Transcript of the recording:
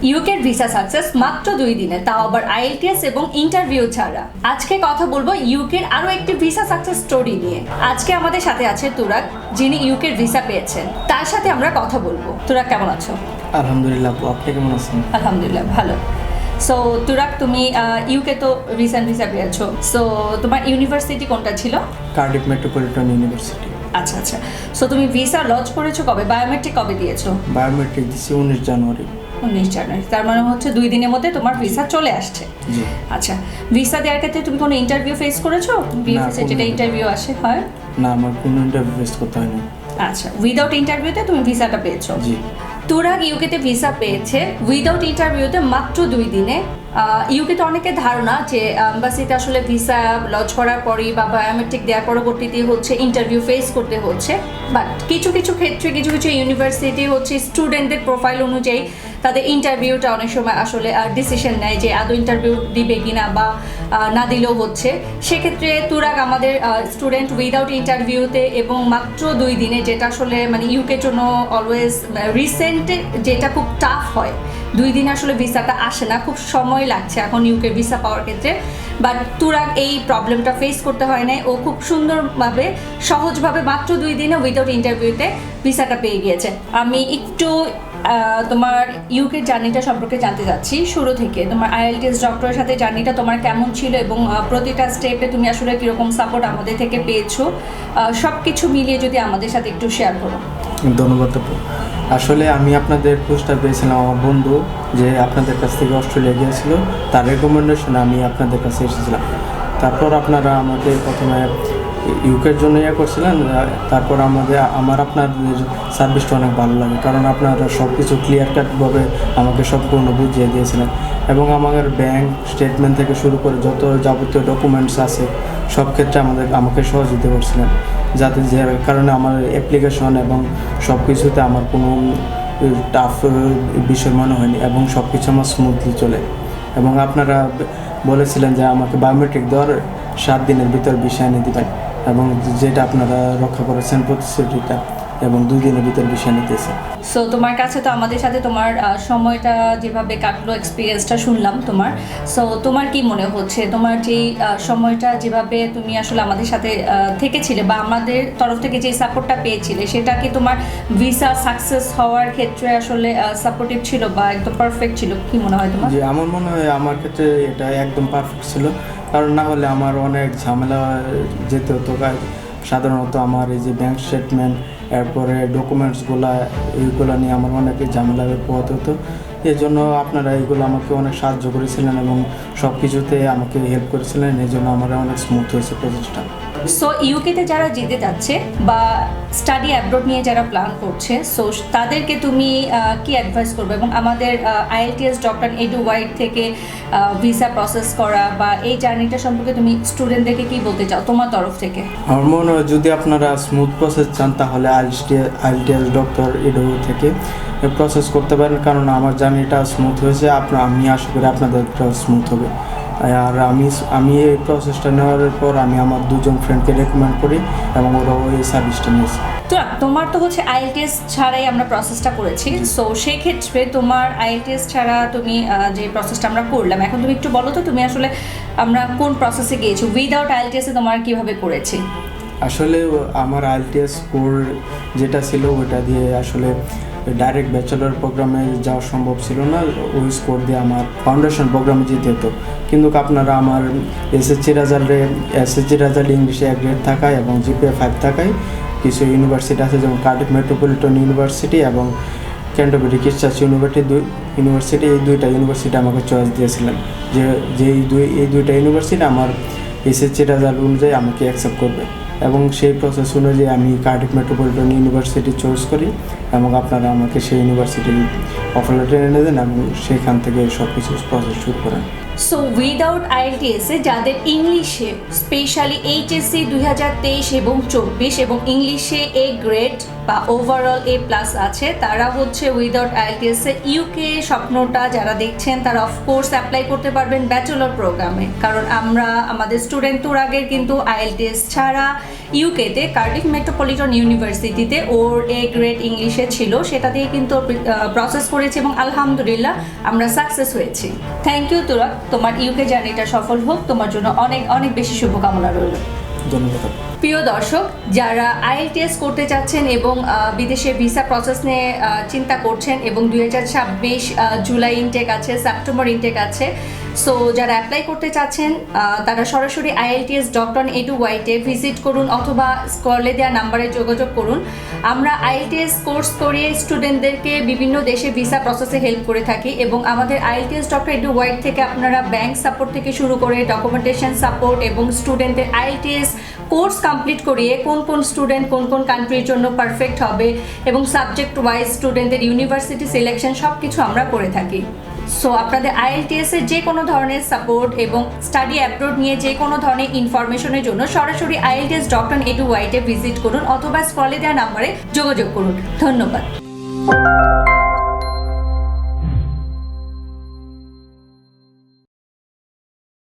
ইউকের visa success মাত্র 2 দিনে, তাও আবার আইএলটিএস এবং ইন্টারভিউ ছাড়া। আজকে কথা বলবো ইউকের আরো একটি ভিসা সাকসেস স্টোরি নিয়ে। আজকে আমাদের সাথে আছে তুরাক, যিনি ইউকের ভিসা পেয়েছেন। তার সাথে আমরা কথা বলবো। তুরাক, কেমন আছো? আলহামদুলিল্লাহ, আপনি কেমন আছেন? আলহামদুলিল্লাহ, ভালো। সো তুরাক, তুমি ইউকে তো রিসেন্ট ভিসা পেয়েছো। সো তোমার ইউনিভার্সিটি কোনটা ছিল? Cardiff metropolitan university. আচ্ছা আচ্ছা। সো তুমি ভিসা লঞ্চ করেছো কবে? বায়োমেট্রিক কবে দিয়েছো? বায়োমেট্রিক দিচ্ছি 19 জানুয়ারি। 19 জানুয়ারি, তার মানে হচ্ছে 2 দিনের মধ্যে তোমার ভিসা চলে আসছে। জি। আচ্ছা, ভিসা দেওয়ার ক্ষেত্রে তুমি কোনো ইন্টারভিউ ফেস করেছো? বিএফএসে যেটা ইন্টারভিউ আসে হয়? না, আমার কোনো ইন্টারভিউ ফেস করতে হয়নি। আচ্ছা, উইদাউট ইন্টারভিউতে তুমি ভিসাটা পেয়েছো? জি। তুরাগ ইউকেতে ভিসা পেয়েছে উইদাউট ইন্টারভিউতে মাত্র 2 দিনে। ইউকেতে অনেকের ধারণা যে এম্বাসিতে আসলে ভিসা লঞ্চ করার পরেই বা বায়োমেট্রিক দেওয়ার পরবর্তীতে হচ্ছে ইন্টারভিউ ফেস করতে হচ্ছে। বাট কিছু কিছু ক্ষেত্রে কিছু কিছু ইউনিভার্সিটি হচ্ছে স্টুডেন্টদের প্রোফাইল অনুযায়ী তাদের ইন্টারভিউটা অনেক সময় আসলে ডিসিশন নেয় যে আদৌ ইন্টারভিউ দিবে কিনা বা না দিলেও হচ্ছে। সেক্ষেত্রে তুরাগ আমাদের স্টুডেন্ট উইদাউট ইন্টারভিউতে এবং মাত্র 2 দিনে, যেটা আসলে মানে ইউকের জন্য অলওয়েজ রিসেন্টে যেটা খুব টাফ হয়, 2 দিন আসলে ভিসাটা আসে না, খুব সময় লাগছে এখন ইউকে ভিসা পাওয়ার ক্ষেত্রে। বাট তুরাগ এই প্রবলেমটা ফেস করতে হয় না, ও খুব সুন্দরভাবে সহজভাবে মাত্র 2 দিনে উইদাউট ইন্টারভিউতে ভিসাটা পেয়ে গিয়েছে। আমি একটু তোমার ইউকের জার্নিটা সম্পর্কে জানতে চাচ্ছি শুরু থেকে। তোমার আইএলটিএস ডক্টরের সাথে জার্নিটা তোমার কেমন ছিল এবং প্রতিটা স্টেপে তুমি আসলে কীরকম সাপোর্ট আমাদের থেকে পেয়েছো, সব কিছু মিলিয়ে যদি আমাদের সাথে একটু শেয়ার করো। ধন্যবাদ আপু। আসলে আমি আপনাদের পোস্টটা পেয়েছিলাম আমার বন্ধু, যে আপনাদের কাছ থেকে অস্ট্রেলিয়া গিয়েছিল, তার রেকমেন্ডেশনে আমি আপনাদের কাছে এসেছিলাম। তারপর আপনারা আমাকে প্রথমে ইউকের জন্য করছিলেন, তারপর আমার আপনাদের সার্ভিসটা অনেক ভালো লাগে, কারণ আপনারা সব কিছু ক্লিয়ার কাটভাবে আমাকে সম্পূর্ণ বুঝিয়ে দিয়েছিলেন এবং আমার ব্যাংক স্টেটমেন্ট থেকে শুরু করে যত যাবতীয় ডকুমেন্টস আছে সব ক্ষেত্রে আমাকে সহযোগিতা করছিলেন, যাতে যে কারণে আমার অ্যাপ্লিকেশন এবং সব কিছুতে আমার কোনো টাফ বিষয় মনে হয়নি এবং সব কিছু আমার স্মুথলি চলে। এবং আপনারা বলেছিলেন যে আমাকে বায়োমেট্রিক দেওয়ার 7 দিনের ভিতর ভিসা এনে দেবেন, এবং যেটা আপনারা রক্ষা করেছেন প্রতিশ্রুতিটা, এবং 2 দিনের ভিতর ভিসা নিতেছে। সো তোমার কাছে তো আমাদের সাথে তোমার সময়টা যেভাবে কাটলো, এক্সপিরিয়েন্সটা শুনলাম তোমার। সো তোমার কি মনে হচ্ছে, তোমার যেই সময়টা যেভাবে তুমি আসলে আমাদের সাথে থেকেছিলে বা আমাদের তরফ থেকে যে সাপোর্টটা পেয়েছিলে, সেটা কি তোমার ভিসা সাকসেস হওয়ার ক্ষেত্রে আসলে সাপোর্টিভ ছিল বা একদম পারফেক্ট ছিল? কি মনে হয় তোমার? জি, আমার মনে হয় আমার ক্ষেত্রে এটা একদম পারফেক্ট ছিল, কারণ না হলে আমার অনেক ঝামেলা যেতে হতো। সাধারণত আমার এই যে ব্যাংক স্টেটমেন্ট, এরপরে এইগুলো নিয়ে আমার অনেক ঝামেলা পোহাতে হতো। এই জন্য আপনারা এইগুলো আমাকে অনেক সাহায্য করেছিলেন এবং সব কিছুতে আমাকে হেল্প করেছিলেন, এই জন্য আমার অনেক স্মুথ হয়েছে প্রসেসটা। সো ইউকেতে যারা যেতে যাচ্ছে বা স্টাডি অ্যাব্রড নিয়ে যারা প্ল্যান করছে, সো তাদেরকে তুমি কি অ্যাডভাইস করবে? এবং আমাদের আইএলটিএস ডক্টর এডু ওয়াইড থেকে ভিসা প্রসেস করা বা এই জার্নিটা সম্পর্কে তুমি স্টুডেন্টদেরকে কি বলতে চাও তোমার তরফ থেকে? আমার মনে হয় যদি আপনারা স্মুথ প্রসেস চান, তাহলে আইএলটিএস ডক্টর এডু থেকে প্রসেস করতে পারেন, কারণ আমার জার্নিটা স্মুথ হয়েছে। আমি আশা করি আপনাদেরটাও স্মুথ হবে। আর আমি এই প্রসেসটা নেওয়ার পর আমি আমার 2জন ফ্রেন্ডকে রেকমেন্ড করি এবং ওরাও এই সার্ভিসটা নিয়েছে। তো তোমার তো হচ্ছে আইএলটিএস ছাড়াই আমরা প্রসেসটা করেছি। সো সেই ক্ষেত্রে তোমার আইএলটিএস ছাড়া তুমি যে প্রসেসটা আমরা করলাম, এখন তুমি একটু বলো তো তুমি আসলে আমরা কোন প্রসেসে গিয়েছি, উইদাউট আইএলটিএসে তোমার কিভাবে করেছি? আসলে আমার আইএলটিএস স্কোর যেটা ছিল ওটা দিয়ে আসলে ডাইরেক্ট ব্যাচেলর প্রোগ্রামে যাওয়া সম্ভব ছিল না। ওই স্কোর দিয়ে আমার ফাউন্ডেশন প্রোগ্রামে যেতে হতো, কিন্তু আপনারা আমার এসএসসি রেজাল্ট ইংলিশে 1 গ্রেড থাকায় এবং জিপিএ 5 থাকায় কিছু ইউনিভার্সিটি আছে, যেমন কার্ডিফ মেট্রোপলিটন ইউনিভার্সিটি এবং ক্যান্টারবারি ক্রিস্ট ইউনিভার্সিটি, এই 2টা ইউনিভার্সিটি আমাকে চয়েস দিয়েছিলেন যে এই দুইটা ইউনিভার্সিটি আমার এসএসসি রেজাল্ট অনুযায়ী আমাকে অ্যাকসেপ্ট করবে, এবং সেই প্রসেস অনুযায়ী আমি কার্ডিফ মেট্রোপলিটন ইউনিভার্সিটি চয়েস করি এবং আপনারা আমাকে সেই ইউনিভার্সিটির অফার লেটার এনে দেন এবং সেখান থেকে সব কিছু প্রসেস শুরু করেন। সো উইদাউট আইএলটিএসে যাদের ইংলিশে স্পেশালি এইচএসসি 2023 এবং 24 এবং ইংলিশে এ গ্রেড বা ওভারঅল এ প্লাস আছে, তারা হচ্ছে উইদাউট আইএলটিএসে ইউকে স্বপ্নটা যারা দেখছেন তারা অফকোর্স অ্যাপ্লাই করতে পারবেন ব্যাচেলর প্রোগ্রামে। কারণ আমরা আমাদের স্টুডেন্ট তোর আগের কিন্তু আইএলটিএস ছাড়া ইউকেতে কার্ডিফ মেট্রোপলিটন ইউনিভার্সিটিতে ওর এ গ্রেড ইংলিশে ছিল, সেটা দিয়ে কিন্তু প্রসেস করেছি এবং আলহামদুলিল্লাহ আমরা সাকসেস হয়েছি। থ্যাংক ইউ তোরা, তোমার ইউকে জার্নিটা সফল হোক, তোমার জন্য অনেক অনেক বেশি শুভকামনা রইল। ধন্যবাদ। প্রিয় দর্শক, যারা আইএলটিএস করতে চাচ্ছেন এবং বিদেশে ভিসা প্রসেস নিয়ে চিন্তা করছেন এবং 2026 জুলাই ইনটেক আছে, সেপ্টেম্বর ইনটেক আছে, সো যারা অ্যাপ্লাই করতে চাচ্ছেন তারা সরাসরি ielts.edu.তে ভিজিট করুন অথবা স্ক্রলে দেওয়া নাম্বারে যোগাযোগ করুন। আমরা আইএলটিএস কোর্স করিয়ে স্টুডেন্টদেরকে বিভিন্ন দেশে ভিসা প্রসেসে হেল্প করে থাকি এবং আমাদের ielts.edu.it থেকে আপনারা ব্যাংক সাপোর্ট থেকে শুরু করে ডকুমেন্টেশন সাপোর্ট এবং স্টুডেন্টের আইএলটিএস কোর্স কমপ্লিট করিয়ে কোন কোন স্টুডেন্ট কোন কোন কান্ট্রির জন্য পারফেক্ট হবে এবং সাবজেক্ট ওয়াইজ স্টুডেন্টের ইউনিভার্সিটি সিলেকশন সব কিছু আমরা করে থাকি। সো আপনাদের আইএলটিএস এর যে কোনো ধরনের সাপোর্ট এবং স্টাডি অ্যাব্রোড নিয়ে যে কোনো ধরনের ইনফরমেশনের জন্য সরাসরি ielts.edu.তে ভিজিট করুন অথবা স্ক্রলে দেওয়া নাম্বারে যোগাযোগ করুন। ধন্যবাদ।